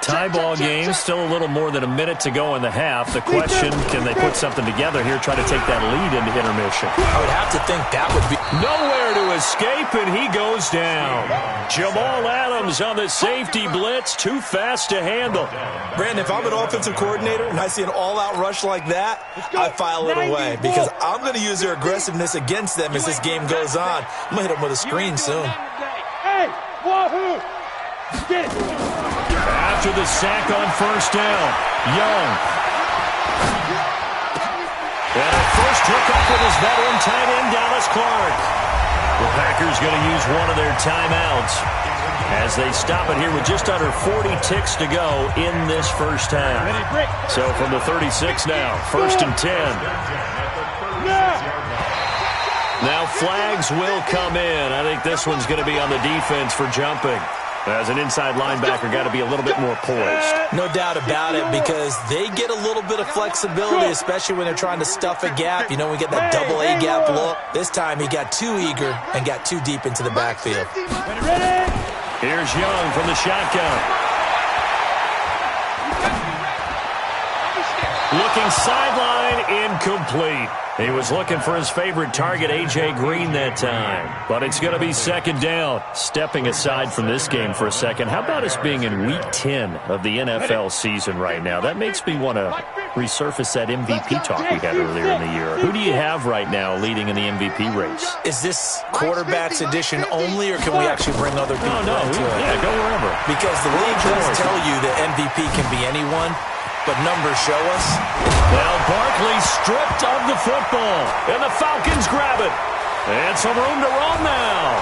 tie ball game, still a little more than a minute to go in the half. The question, can they put something together here, try to take that lead into intermission? I would have to think that would be... Nowhere to escape, and he goes down. Jamal Adams on the safety blitz, too fast to handle. Brandon, if I'm an offensive coordinator and I see an all-out rush like that, I file it away because I'm going to use their aggressiveness against them as this game goes on. I'm going to hit them with a screen soon. Hey, wahoo! Get it. After the sack on first down, Young. And a first hookup with his veteran tight end, Dallas Clark. The Packers going to use one of their timeouts as they stop it here with just under 40 ticks to go in this first half. So from the 36 now, 1st and 10. Now flags will come in. I think this one's going to be on the defense for jumping. As an inside linebacker, got to be a little bit more poised. No doubt about it, because they get a little bit of flexibility, especially when they're trying to stuff a gap. You know, we get that double A gap look. This time he got too eager and got too deep into the backfield. Here's Young from the shotgun. Looking sideline, incomplete. He was looking for his favorite target, A.J. Green, that time. But it's going to be second down. Stepping aside from this game for a second, how about us being in Week 10 of the NFL season right now? That makes me want to resurface that MVP talk we had earlier in the year. Who do you have right now leading in the MVP race? Is this quarterbacks edition only, or can we actually bring other people into it? Yeah, go wherever. Because the league does tell you that MVP can be anyone, but numbers show us. Now Barkley stripped of the football, and the Falcons grab it. And some room to run now.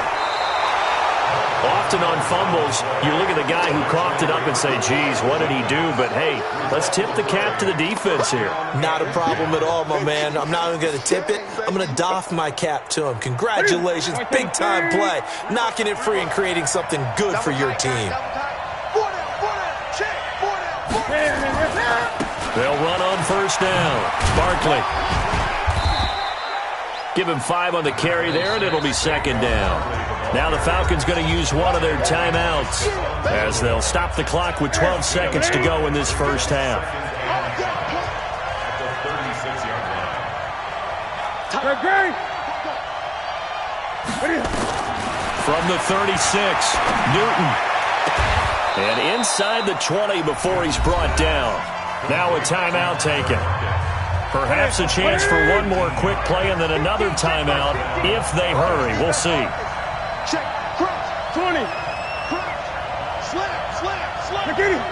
Often on fumbles, you look at the guy who coughed it up and say, geez, what did he do? But, hey, let's tip the cap to the defense here. Not a problem at all, my man. I'm not even going to tip it. I'm going to doff my cap to him. Congratulations. Big-time play. Knocking it free and creating something good for your team. They'll run on first down. Barkley. Give him 5 on the carry there, and it'll be second down. Now the Falcons going to use one of their timeouts as they'll stop the clock with 12 seconds to go in this first half. From the 36, Newton. And inside the 20 before he's brought down. Now a timeout taken. Perhaps a chance for one more quick play and then another timeout if they hurry. We'll see. Check, cross, 20. Cross, slam. Get him.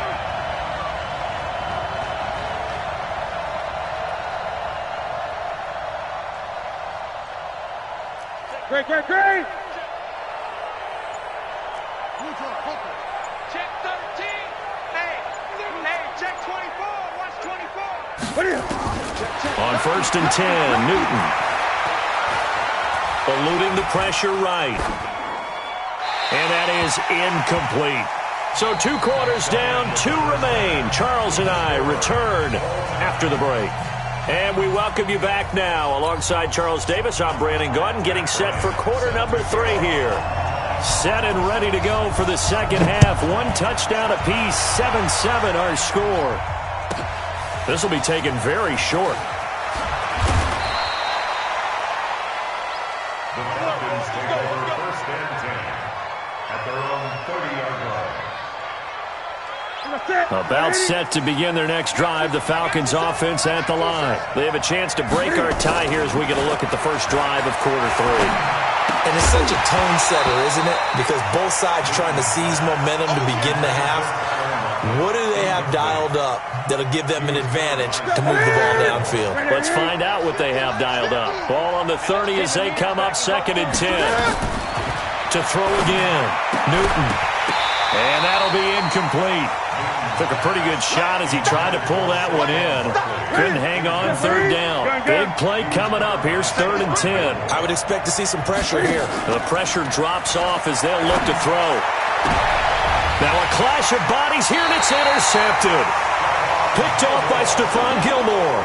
Great. Check 13. Hey, check 24. Watch 24. On 1st and 10, Newton. Eluding the pressure right. And that is incomplete. So 2 quarters down, 2 remain. Charles and I return after the break. And we welcome you back now. Alongside Charles Davis, I'm Brandon Gaudin, getting set for quarter number 3 here. Set and ready to go for the second half. 1 touchdown apiece, 7-7 our score. This will be taken very short. The Falcons take over 1st and 10 at their own 30-yard line. About set to begin their next drive. The Falcons offense at the line. They have a chance to break our tie here as we get a look at the first drive of quarter 3. And it's such a tone setter, isn't it? Because both sides trying to seize momentum to begin the half. What do they have dialed up that'll give them an advantage to move the ball downfield? Let's find out what they have dialed up. Ball on the 30 as they come up 2nd and 10. To throw again. Newton. And that'll be incomplete. Took a pretty good shot as he tried to pull that one in. Couldn't hang on 3rd down. Big play coming up. Here's 3rd and 10. I would expect to see some pressure here. The pressure drops off as they'll look to throw. Now a clash of bodies here, and it's intercepted. Picked off by Stephon Gilmore.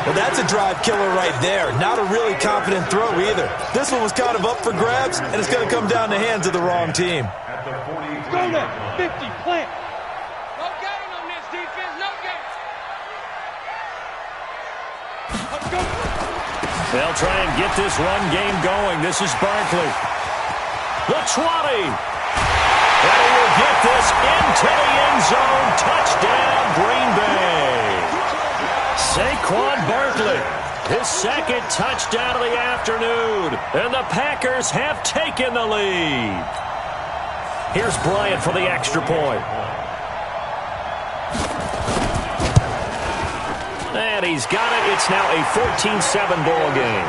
Well, that's a drive killer right there. Not a really confident throw either. This one was kind of up for grabs, and it's going to come down the hands of the wrong team. At the 40. Go there, 50, plant. They'll try and get this run game going. This is Barkley. The 20. And he will get this into the end zone. Touchdown, Green Bay. Saquon Barkley, his second touchdown of the afternoon. And the Packers have taken the lead. Here's Bryant for the extra point. And he's got it. It's now a 14-7 ball game.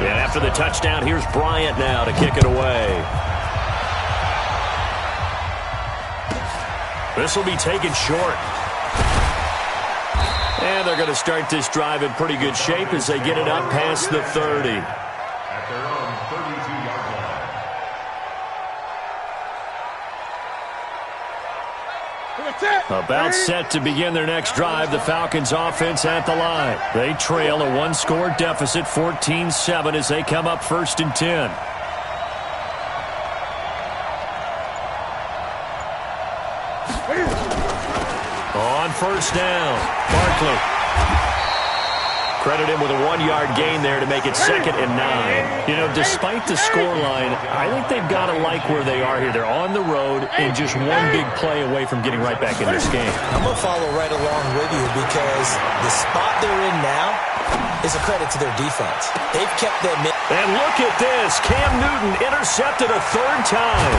And after the touchdown, here's Bryant now to kick it away. This will be taken short. And they're going to start this drive in pretty good shape as they get it up past the 30. At their own 32-yard line. About set to begin their next drive. The Falcons offense at the line. They trail a one-score deficit, 14-7, as they come up 1st and 10. On 1st down, Barkley. Credit him with a 1-yard gain there to make it 2nd and 9. You know, despite the scoreline, I think they've got to like where they are here. They're on the road and just one big play away from getting right back in this game. I'm going to follow right along with you because the spot they're in now is a credit to their defense. They've kept them in. And look at this. Cam Newton intercepted a 3rd time.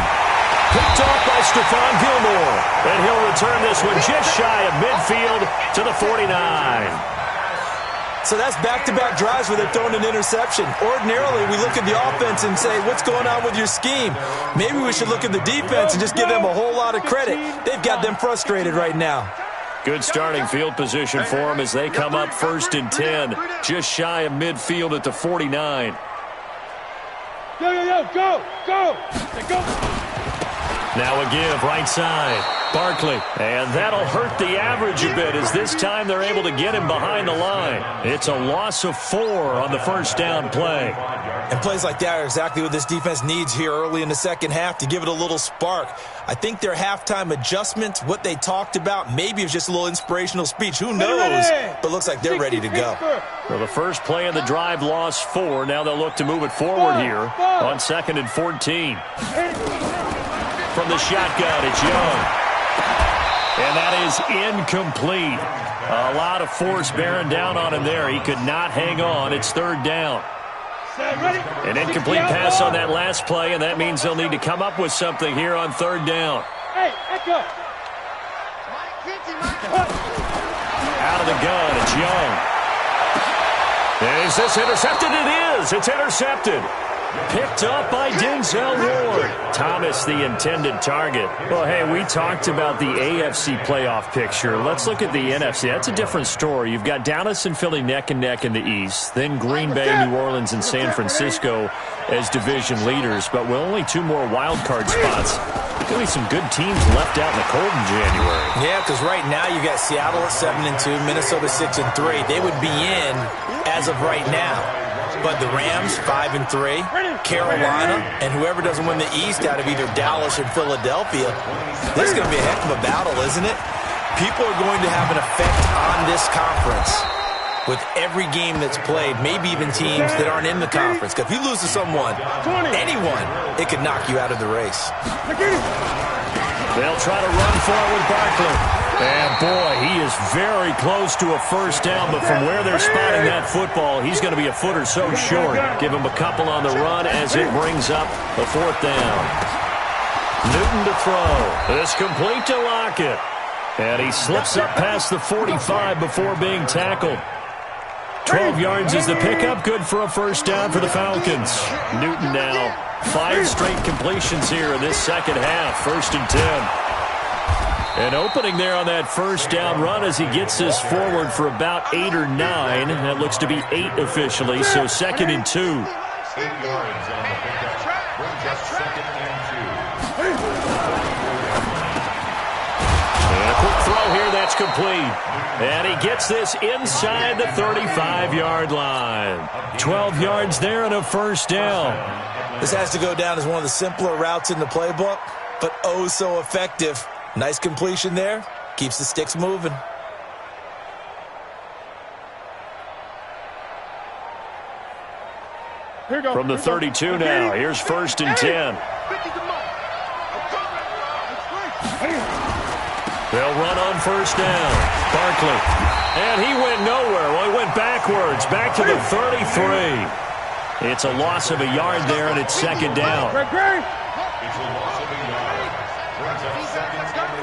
Picked off by Stephon Gilmore. And he'll return this one just shy of midfield to the 49. So that's back-to-back drives where they're throwing an interception. Ordinarily, we look at the offense and say, what's going on with your scheme? Maybe we should look at the defense and just give them a whole lot of credit. They've got them frustrated right now. Good starting field position for them as they come up 1st and 10. Just shy of midfield at the 49. Go! Now a give, right side. Barkley. And that'll hurt the average a bit as this time they're able to get him behind the line. It's a loss of 4 on the 1st down play. And plays like that are exactly what this defense needs here early in the second half to give it a little spark. I think their halftime adjustments, what they talked about, maybe it was just a little inspirational speech. Who knows? But looks like they're ready to go. Well, the first play of the drive lost 4. Now they'll look to move it forward here on 2nd and 14. From the shotgun, it's Young. And that is incomplete. A lot of force bearing down on him there. He could not hang on. It's 3rd down. An incomplete pass on that last play, and that means they'll need to come up with something here on 3rd down. Out of the gun, it's Young. Is this intercepted? It is. It's intercepted. Picked up by Denzel Ward. Thomas, the intended target. Well, hey, we talked about the AFC playoff picture. Let's look at the NFC. That's a different story. You've got Dallas and Philly neck and neck in the East. Then Green Bay, New Orleans, and San Francisco as division leaders. But with only 2 more wild card spots, there's going to be some good teams left out in the cold in January. Yeah, because right now you got Seattle at 7-2, Minnesota 6-3. They would be in as of right now. But the Rams, 5-3, Carolina, and whoever doesn't win the East out of either Dallas or Philadelphia, this is going to be a heck of a battle, isn't it? People are going to have an effect on this conference with every game that's played, maybe even teams that aren't in the conference. Because if you lose to someone, anyone, it could knock you out of the race. They'll try to run for it with Barkley. And, boy, he is very close to a 1st down, but from where they're spotting that football, he's going to be a foot or so short. Give him a couple on the run as it brings up the 4th down. Newton to throw. It's complete to Lockett. And he slips up past the 45 before being tackled. 12 yards is the pickup. Good for a 1st down for the Falcons. Newton now 5 straight completions here in this second half. 1st and 10. And opening there on that 1st down run as he gets this forward for about 8 or 9. That looks to be 8 officially, so 2nd and 2. 8 yards on the pickup. Brings up 2nd and 2. And a quick throw here, that's complete. And he gets this inside the 35-yard line. 12 yards there and a 1st down. This has to go down as one of the simpler routes in the playbook, but oh so effective. Nice completion there. Keeps the sticks moving. From the 32 now, here's 1st and 10. They'll run on 1st down. Barkley. And he went nowhere. Well, he went backwards, back to the 33. It's a loss of a yard there, and it's 2nd down. It's a loss of a yard. Brings up 2nd and 11.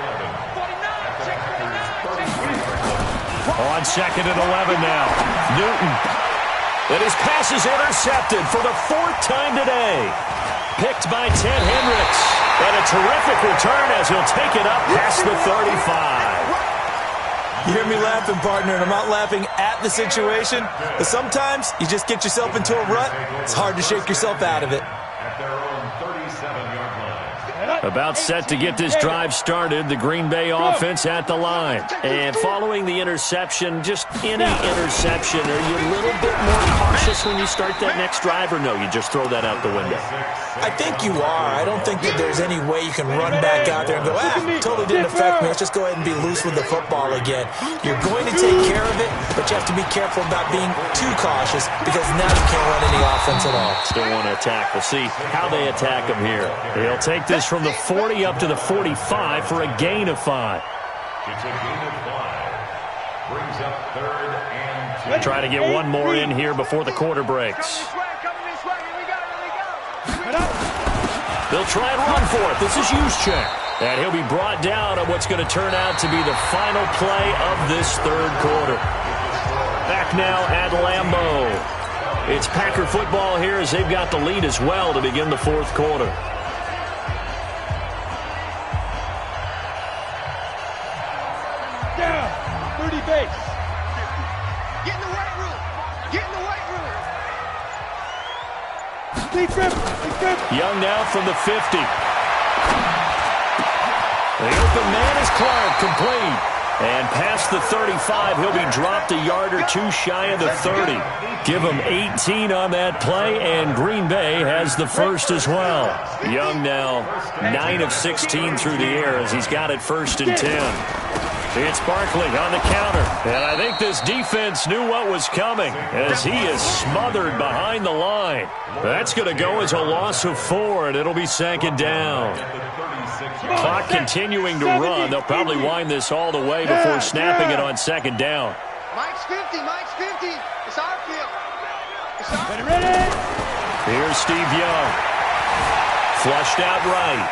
On 2nd and 11 now. Newton. And his pass is intercepted for the 4th time today. Picked by Ted Hendricks. And a terrific return as he'll take it up past the 35. You hear me laughing, partner, and I'm not laughing at the situation. But sometimes you just get yourself into a rut. It's hard to shake yourself out of it. At their own 37-yard line. About set to get this drive started, the Green Bay offense at the line. And following the interception, just any interception, are you a little bit more cautious when you start that next drive, or no, you just throw that out the window? I think you are. I don't think that there's any way you can run back out there and go, totally didn't affect me. Let's just go ahead and be loose with the football again. You're going to take care of it, but you have to be careful about being too cautious because now you can't run any offense at all. Still want to attack. We'll see how they attack him here. They'll take this from the 40 up to the 45 for a gain of 5. It's a gain of 5. Brings up 3rd and 2. Try to get one more in here before the quarter breaks. They'll try and run for it. This is Juszczyk. And he'll be brought down on what's going to turn out to be the final play of this 3rd quarter. Back now at Lambeau. It's Packer football here as they've got the lead as well to begin the 4th quarter. Down. 30 base. Get in the weight room. Get in the weight room. Young now from the 50. The open man is Clark, complete. And past the 35, he'll be dropped a yard or two shy of the 30. Give him 18 on that play, and Green Bay has the first as well. Young now 9 of 16 through the air as he's got it 1st and 10. It's Barkley on the counter. And I think this defense knew what was coming as he is smothered behind the line. That's going to go as a loss of 4, and it'll be 2nd down. Clock continuing to run. They'll probably wind this all the way before snapping it on 2nd down. Mike's 50. Mike's 50. It's our field. Ready? Here's Steve Young. Flushed out right.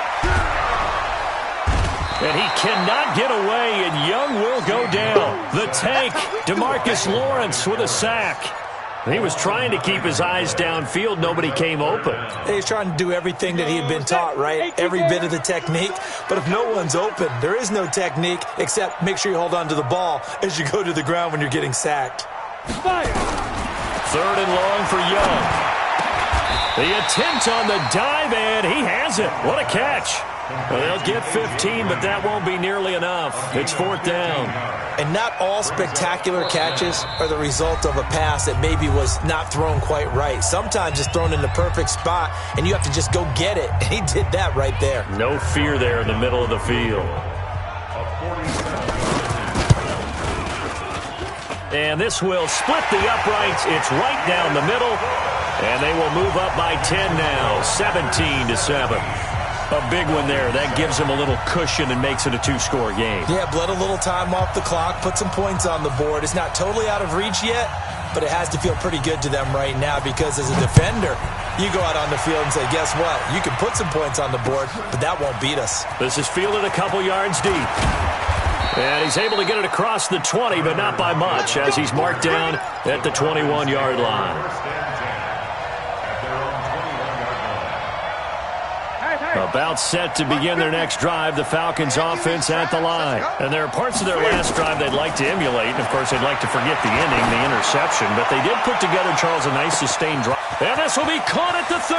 And he cannot get away, and Young will go down. The tank, DeMarcus Lawrence with a sack. He was trying to keep his eyes downfield. Nobody came open. He's trying to do everything that he had been taught, right? Every bit of the technique. But if no one's open, there is no technique except make sure you hold on to the ball as you go to the ground when you're getting sacked. 3rd and long for Young. The attempt on the dive, and he has it. What a catch. Well, they'll get 15, but that won't be nearly enough. It's 4th down. And not all spectacular catches are the result of a pass that maybe was not thrown quite right. Sometimes it's thrown in the perfect spot, and you have to just go get it. And he did that right there. No fear there in the middle of the field. And this will split the uprights. It's right down the middle. And they will move up by 10 now, 17-7. A big one there. That gives them a little cushion and makes it a 2-score game. Yeah, bled a little time off the clock, put some points on the board. It's not totally out of reach yet, but it has to feel pretty good to them right now because as a defender, you go out on the field and say, guess what? You can put some points on the board, but that won't beat us. This is fielded a couple yards deep. And he's able to get it across the 20, but not by much as he's marked down at the 21-yard line. About set to begin their next drive, the Falcons offense at the line. And there are parts of their last drive they'd like to emulate. And, of course, they'd like to forget the inning, the interception. But they did put together, Charles, a nice sustained drive. And this will be caught at the 30.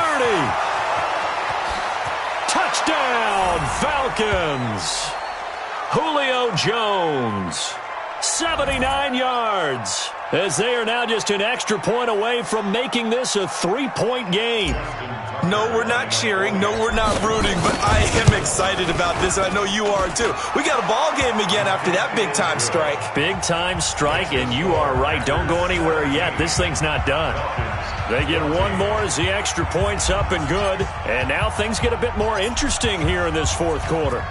Touchdown, Falcons. Julio Jones, 79 yards. As they are now just an extra point away from making this a 3-point game. No, we're not cheering. No, we're not rooting. But I am excited about this. I know you are, too. We got a ball game again after that big-time strike. Big-time strike, and you are right. Don't go anywhere yet. This thing's not done. They get one more as the extra point's up and good. And now things get a bit more interesting here in this fourth quarter.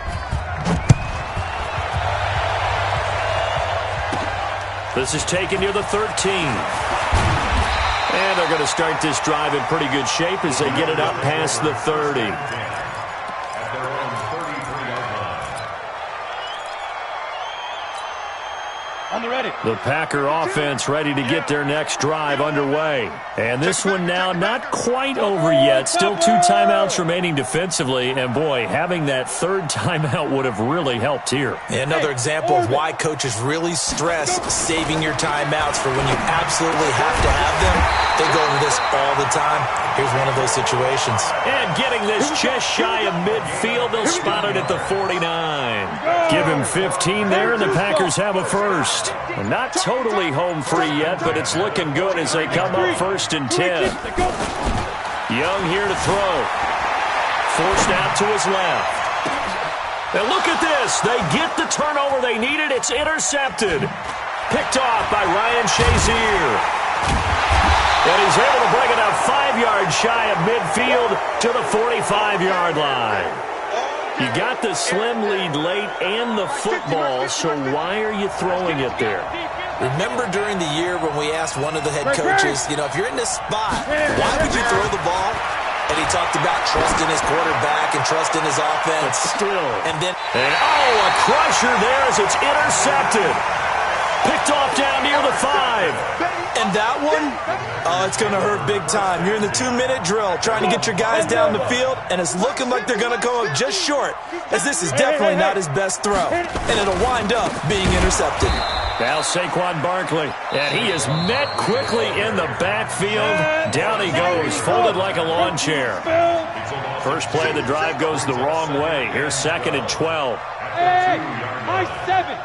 This is taken near the 13. And they're going to start this drive in pretty good shape as they get it up past the 30. The Packer offense ready to get their next drive underway. And this one now not quite over yet. Still 2 timeouts remaining defensively. And, boy, having that third timeout would have really helped here. Another example of why coaches really stress saving your timeouts for when you absolutely have to have them. They go over this all the time. Here's one of those situations. And getting this just shy of midfield. They'll spot it at the 49. Give him 15 there, and the Packers have a first. Not totally home free yet, but it's looking good as they come up 1st and 10. Young here to throw. Forced out to his left. And look at this. They get the turnover they needed. It's intercepted. Picked off by Ryan Shazier. And he's able to bring it up 5 yards shy of midfield to the 45-yard line. You got the slim lead late and the football, so why are you throwing it there? Remember during the year when we asked one of the head coaches, if you're in this spot, why would you throw the ball? And he talked about trust in his quarterback and trust in his offense. But still. And then, a crusher there as it's intercepted. Picked off down near the 5. And that one, it's going to hurt big time. You're in the 2-minute drill trying to get your guys down the field, and it's looking like they're going to come up just short, as this is definitely not his best throw. And it'll wind up being intercepted. Now Saquon Barkley, and he is met quickly in the backfield. Down he goes, folded like a lawn chair. First play of the drive goes the wrong way. Here's 2nd and 12. Hey, my 7.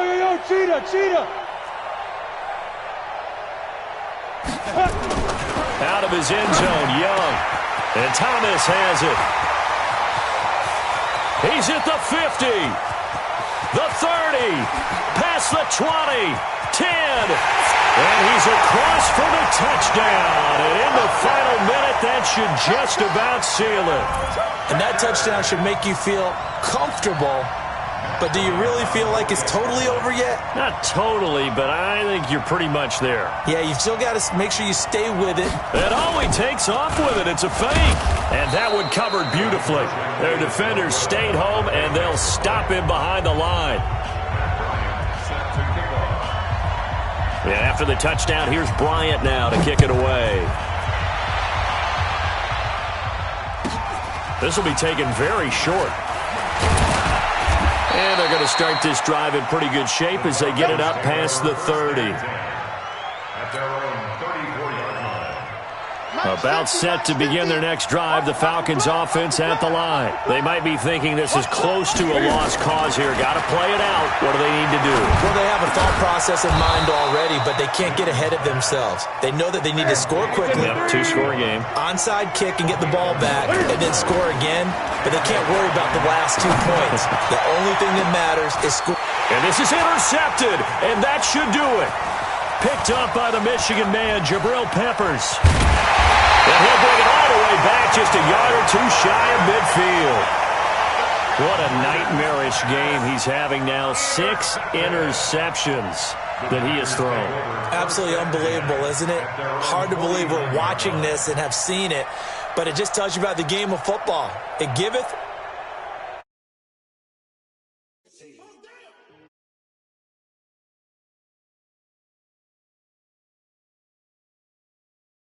Yo, cheetah. Out of his end zone, Young. And Thomas has it. He's at the 50. The 30. Past the 20. 10. And he's across for the touchdown. And in the final minute, that should just about seal it. And that touchdown should make you feel comfortable. But do you really feel like it's totally over yet? Not totally, but I think you're pretty much there. Yeah, you've still got to make sure you stay with it. And he takes off with it. It's a fake. And that one covered beautifully. Their defenders stayed home, and they'll stop him behind the line. And after the touchdown, here's Bryant now to kick it away. This will be taken very short. And they're going to start this drive in pretty good shape as they get it up past the 30. At their own 34-yard line. About set to begin their next drive, the Falcons offense at the line. They might be thinking this is close to a lost cause here. Got to play it out. What do they need to do? Well, they have a thought process in mind already, but they can't get ahead of themselves. They know that they need to score quickly. Yep, 2-score game. Onside kick and get the ball back, and then score again. But they can't worry about the last 2 points. The only thing that matters is score. And this is intercepted, and that should do it. Picked up by the Michigan man, Jabril Peppers. And he'll bring it all the way back, just a yard or 2 shy of midfield. What a nightmarish game he's having now. 6 interceptions that he has thrown. Absolutely unbelievable, isn't it? Hard to believe we're watching this and have seen it. But it just tells you about the game of football. It giveth